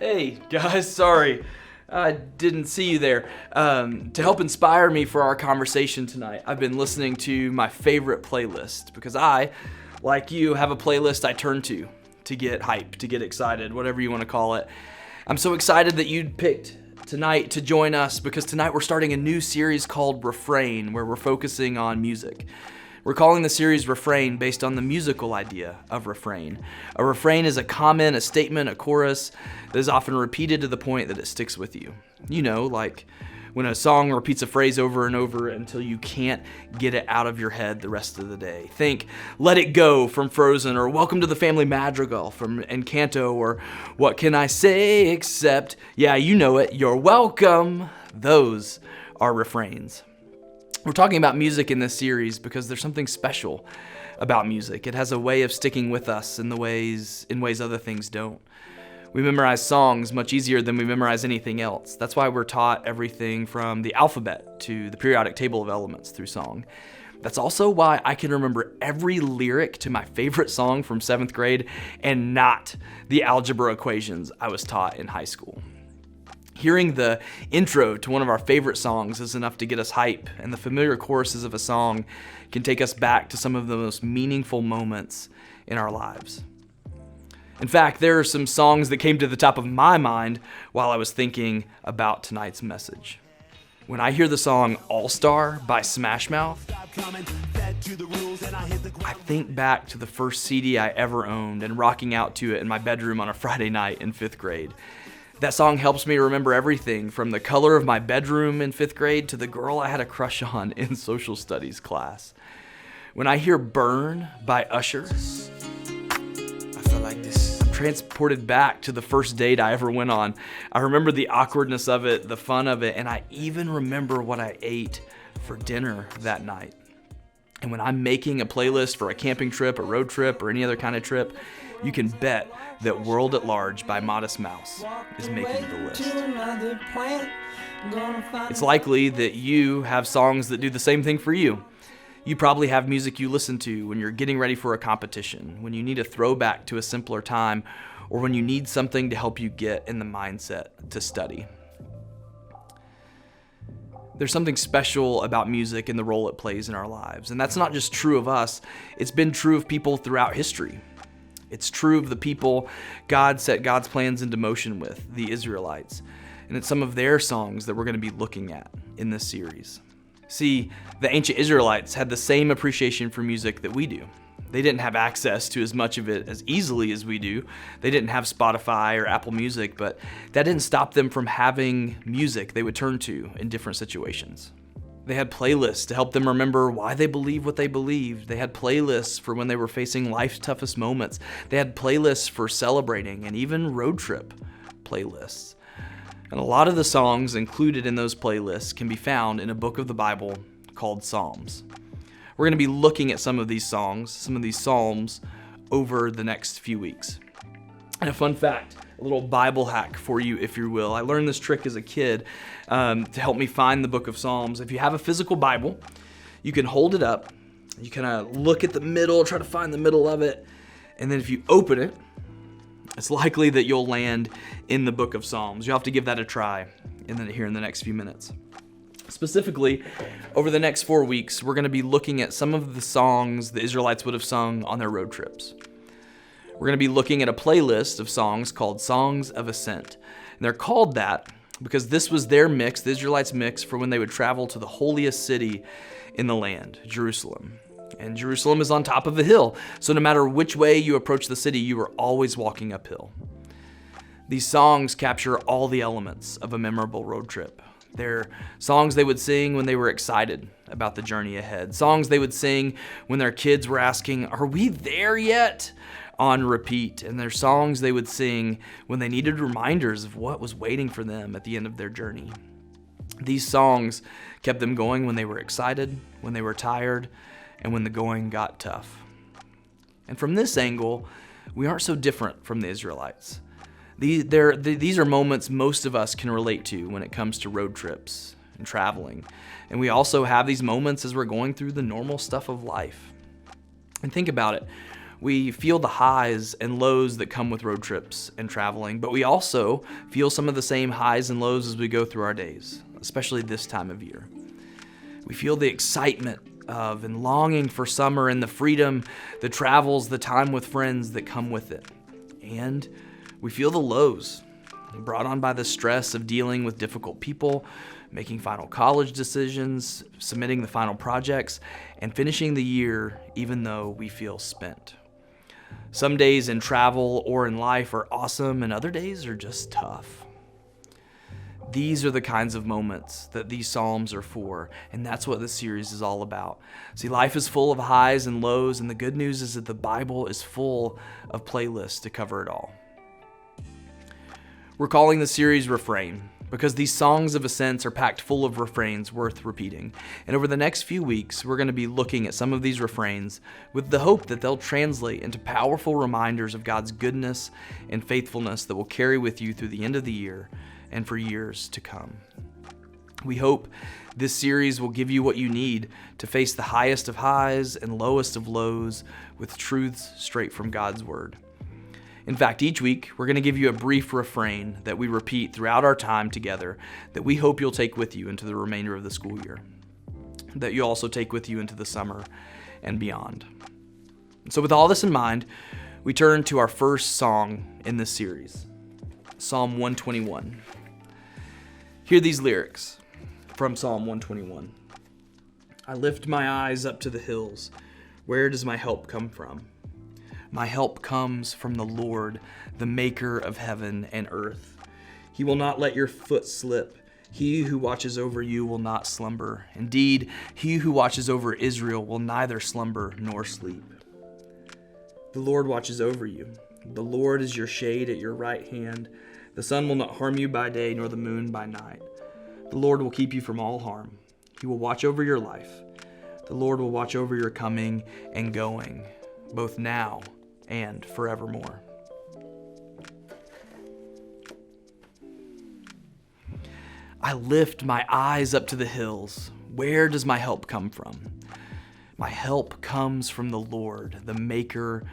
Hey guys, sorry. I didn't see you there. To help inspire me for our conversation tonight, I've been listening to my favorite playlist because I, like you, have a playlist I turn to get hype, to get excited, whatever you want to call it. I'm so excited that you picked tonight to join us because tonight we're starting a new series called REFRAIN, where we're focusing on music. We're calling the series Refrain based on the musical idea of refrain. A refrain is a comment, a statement, a chorus that is often repeated to the point that it sticks with you. You know, like when a song repeats a phrase over and over until you can't get it out of your head the rest of the day. Think Let It Go from Frozen, or Welcome to the Family Madrigal from Encanto, or What Can I Say Except, yeah, you know it, You're Welcome. Those are refrains. We're talking about music in this series because there's something special about music. It has a way of sticking with us in ways other things don't. We memorize songs much easier than we memorize anything else. That's why we're taught everything from the alphabet to the periodic table of elements through song. That's also why I can remember every lyric to my favorite song from 7th grade and not the algebra equations I was taught in high school. Hearing the intro to one of our favorite songs is enough to get us hype, and the familiar choruses of a song can take us back to some of the most meaningful moments in our lives. In fact, there are some songs that came to the top of my mind while I was thinking about tonight's message. When I hear the song All-Star by Smash Mouth, I think back to the first CD I ever owned and rocking out to it in my bedroom on a Friday night in 5th grade. That song helps me remember everything from the color of my bedroom in 5th grade to the girl I had a crush on in social studies class. When I hear Burn by Usher, I feel like this. I'm transported back to the first date I ever went on. I remember the awkwardness of it, the fun of it, and I even remember what I ate for dinner that night. And when I'm making a playlist for a camping trip, a road trip, or any other kind of trip, you can bet that World at Large by Modest Mouse is making the list. It's likely that you have songs that do the same thing for you. You probably have music you listen to when you're getting ready for a competition, when you need a throwback to a simpler time, or when you need something to help you get in the mindset to study. There's something special about music and the role it plays in our lives. And that's not just true of us, it's been true of people throughout history. It's true of the people God set God's plans into motion with, the Israelites. And it's some of their songs that we're going to be looking at in this series. See, the ancient Israelites had the same appreciation for music that we do. They didn't have access to as much of it as easily as we do. They didn't have Spotify or Apple Music, but that didn't stop them from having music they would turn to in different situations. They had playlists to help them remember why they believed what they believed. They had playlists for when they were facing life's toughest moments. They had playlists for celebrating and even road trip playlists. And a lot of the songs included in those playlists can be found in a book of the Bible called Psalms. We're going to be looking at some of these songs, some of these psalms, over the next few weeks. And a fun fact, a little Bible hack for you, if you will. I learned this trick as a kid to help me find the book of Psalms. If you have a physical Bible, you can hold it up, you kind of look at the middle, try to find the middle of it, and then if you open it, it's likely that you'll land in the book of Psalms. You'll have to give that a try here in the next few minutes. Specifically, over the next 4 weeks, we're going to be looking at some of the songs the Israelites would have sung on their road trips. We're going to be looking at a playlist of songs called Songs of Ascent. And they're called that because this was their mix, the Israelites' mix, for when they would travel to the holiest city in the land, Jerusalem. And Jerusalem is on top of a hill, so no matter which way you approach the city, you are always walking uphill. These songs capture all the elements of a memorable road trip. They're songs they would sing when they were excited about the journey ahead. Songs they would sing when their kids were asking, "Are we there yet?" on repeat. And they're songs they would sing when they needed reminders of what was waiting for them at the end of their journey. These songs kept them going when they were excited, when they were tired, and when the going got tough. And from this angle, we aren't so different from the Israelites. These are moments most of us can relate to when it comes to road trips and traveling. And we also have these moments as we're going through the normal stuff of life. And think about it. We feel the highs and lows that come with road trips and traveling, but we also feel some of the same highs and lows as we go through our days, especially this time of year. We feel the excitement of and longing for summer and the freedom, the travels, the time with friends that come with it. And we feel the lows brought on by the stress of dealing with difficult people, making final college decisions, submitting the final projects, and finishing the year even though we feel spent. Some days in travel or in life are awesome, and other days are just tough. These are the kinds of moments that these Psalms are for, and that's what this series is all about. See, life is full of highs and lows, and the good news is that the Bible is full of playlists to cover it all. We're calling the series Refrain because these songs of ascents are packed full of refrains worth repeating. And over the next few weeks, we're going to be looking at some of these refrains with the hope that they'll translate into powerful reminders of God's goodness and faithfulness that will carry with you through the end of the year and for years to come. We hope this series will give you what you need to face the highest of highs and lowest of lows with truths straight from God's Word. In fact, each week, we're going to give you a brief refrain that we repeat throughout our time together that we hope you'll take with you into the remainder of the school year, that you'll also take with you into the summer and beyond. So with all this in mind, we turn to our first song in this series, Psalm 121. Hear these lyrics from Psalm 121. I lift my eyes up to the hills. Where does my help come from? My help comes from the Lord, the maker of heaven and earth. He will not let your foot slip. He who watches over you will not slumber. Indeed, he who watches over Israel will neither slumber nor sleep. The Lord watches over you. The Lord is your shade at your right hand. The sun will not harm you by day, nor the moon by night. The Lord will keep you from all harm. He will watch over your life. The Lord will watch over your coming and going, both now and forevermore. I lift my eyes up to the hills. Where does my help come from? My help comes from the Lord, the maker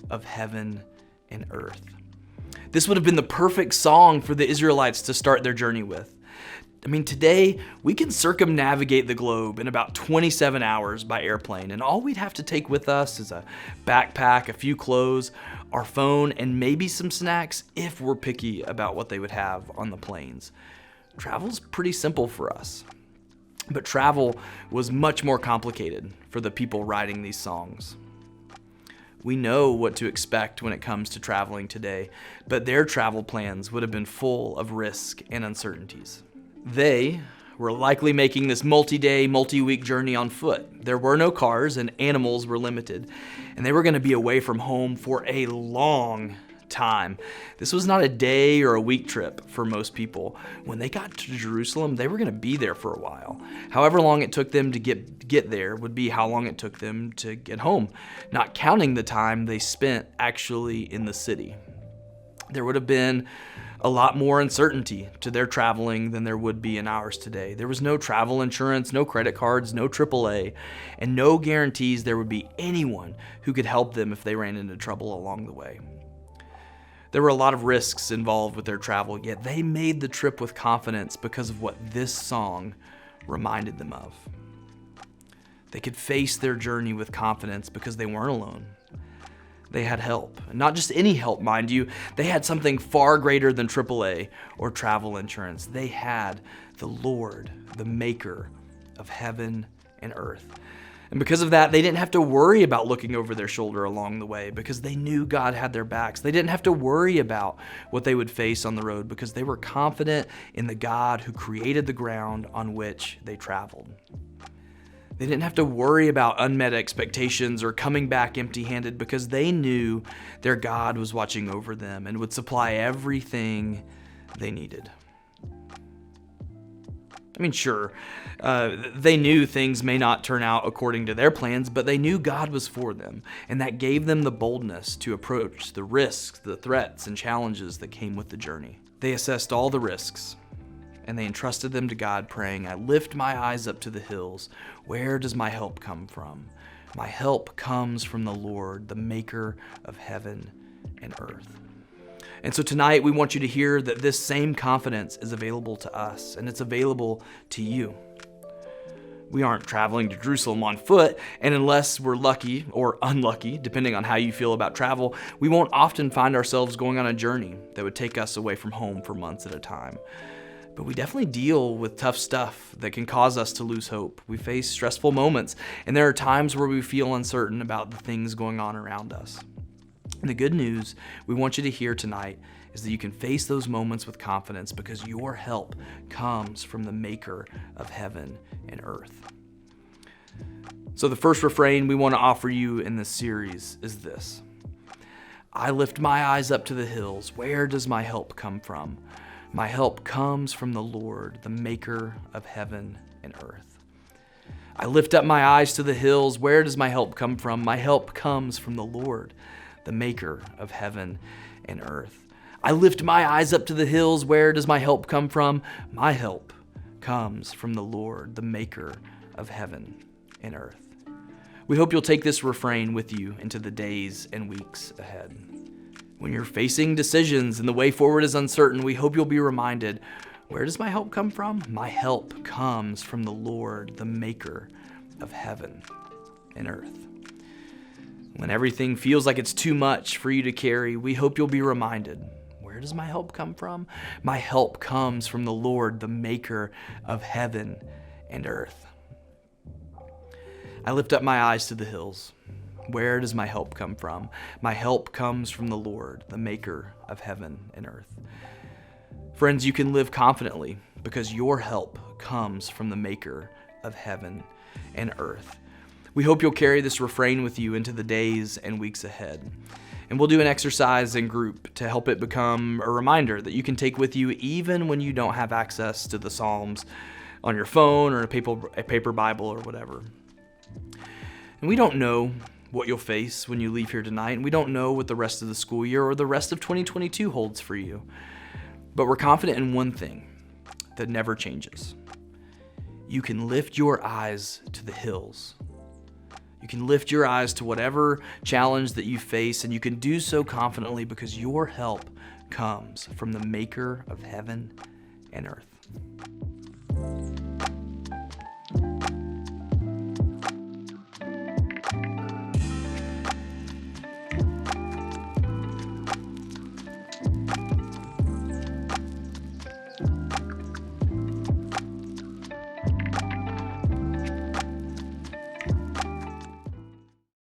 of heaven and earth. This would have been the perfect song for the Israelites to start their journey with. I mean, today we can circumnavigate the globe in about 27 hours by airplane, and all we'd have to take with us is a backpack, a few clothes, our phone, and maybe some snacks if we're picky about what they would have on the planes. Travel's pretty simple for us, but travel was much more complicated for the people writing these songs. We know what to expect when it comes to traveling today, but their travel plans would have been full of risk and uncertainties. They were likely making this multi-day, multi-week journey on foot. There were no cars and animals were limited, and they were going to be away from home for a long time. This was not a day or a week trip for most people. When they got to Jerusalem, they were going to be there for a while. However long it took them to get there would be how long it took them to get home, not counting the time they spent actually in the city. There would have been a lot more uncertainty to their traveling than there would be in ours today. There was no travel insurance, no credit cards, no AAA, and no guarantees there would be anyone who could help them if they ran into trouble along the way. There were a lot of risks involved with their travel, yet they made the trip with confidence because of what this song reminded them of. They could face their journey with confidence because they weren't alone. They had help. And not just any help, mind you. They had something far greater than AAA or travel insurance. They had the Lord, the maker of heaven and earth. And because of that, they didn't have to worry about looking over their shoulder along the way because they knew God had their backs. They didn't have to worry about what they would face on the road because they were confident in the God who created the ground on which they traveled. They didn't have to worry about unmet expectations or coming back empty-handed because they knew their God was watching over them and would supply everything they needed. I mean, sure, they knew things may not turn out according to their plans, but they knew God was for them, and that gave them the boldness to approach the risks, the threats, and challenges that came with the journey. They assessed all the risks, and they entrusted them to God, praying, I lift my eyes up to the hills. Where does my help come from? My help comes from the Lord, the maker of heaven and earth. And so tonight we want you to hear that this same confidence is available to us, and it's available to you. We aren't traveling to Jerusalem on foot, and unless we're lucky or unlucky, depending on how you feel about travel, we won't often find ourselves going on a journey that would take us away from home for months at a time. But we definitely deal with tough stuff that can cause us to lose hope. We face stressful moments, and there are times where we feel uncertain about the things going on around us. And the good news we want you to hear tonight is that you can face those moments with confidence because your help comes from the maker of heaven and earth. So the first refrain we want to offer you in this series is this: I lift my eyes up to the hills. Where does my help come from? My help comes from the Lord, the maker of heaven and earth. I lift up my eyes to the hills. Where does my help come from? My help comes from the Lord, the maker of heaven and earth. I lift my eyes up to the hills. Where does my help come from? My help comes from the Lord, the maker of heaven and earth. We hope you'll take this refrain with you into the days and weeks ahead. When you're facing decisions and the way forward is uncertain, we hope you'll be reminded, where does my help come from? My help comes from the Lord, the maker of heaven and earth. When everything feels like it's too much for you to carry, we hope you'll be reminded, where does my help come from? My help comes from the Lord, the maker of heaven and earth. I lift up my eyes to the hills. Where does my help come from? My help comes from the Lord, the maker of heaven and earth. Friends, you can live confidently because your help comes from the maker of heaven and earth. We hope you'll carry this refrain with you into the days and weeks ahead. And we'll do an exercise in group to help it become a reminder that you can take with you even when you don't have access to the Psalms on your phone or a paper Bible or whatever. And we don't know what you'll face when you leave here tonight, and we don't know what the rest of the school year or the rest of 2022 holds for you. But we're confident in one thing that never changes. You can lift your eyes to the hills. You can lift your eyes to whatever challenge that you face, and you can do so confidently because your help comes from the maker of heaven and earth.